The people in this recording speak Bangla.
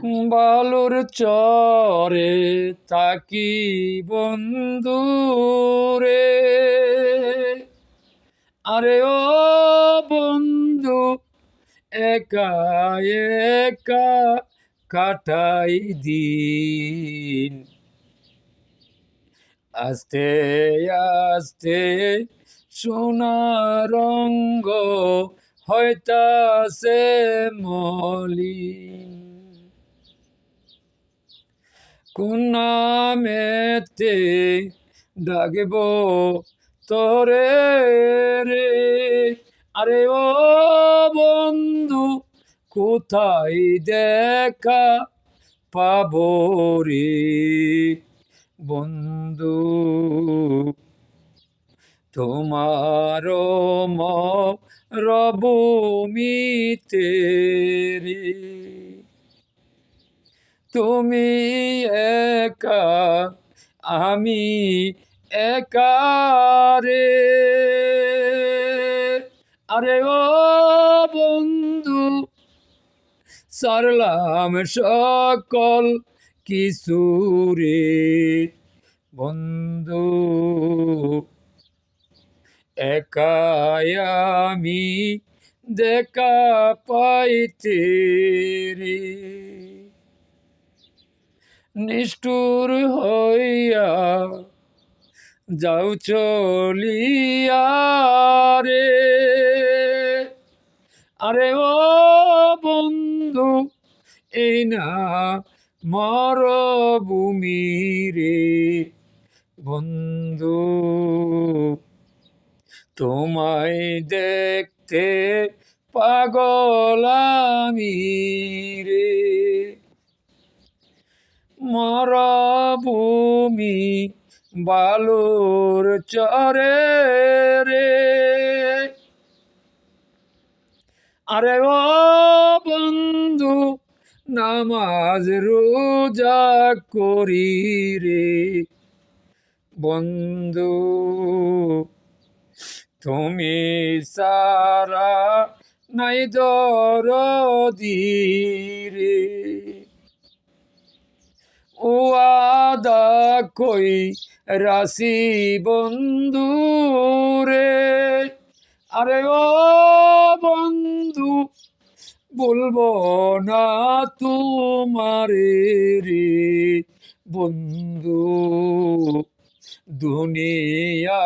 বালুর চরে থাকি বন্ধু রে, আরে ও বন্ধু একা একা কাটাই দিন। আস্তে আস্তে সোনার রঙ্গ হইতাছে মলিন। কোন নামেতে ডাকব তোরে রে, আরে ও বন্ধু কোথায় দেখা পাবো রে বন্ধু। তোমার মরভূমিতে রে, তুমি একা আমি একা রে, আরে ও বন্ধু সারলাম সকল কিছু রে বন্ধু, একাই আমি দেখা পাইতে রে। নিষ্ঠুর হইয়া যাও চলিয়া রে, আরে ও বন্ধু এই না মরভূমি রে বন্ধু। তোমায় দেখতে পাগল আমি রে, মরভূমি বালুর চরে রে, আরে ও বন্ধু নামাজ রোজা করি রে বন্ধু, তুমি সারা নাই দরদি রে। ও আদা কই রাশি বন্ধু রে, আরে ও বন্ধু বলবো না তোমারে রে বন্ধু। দুনিয়া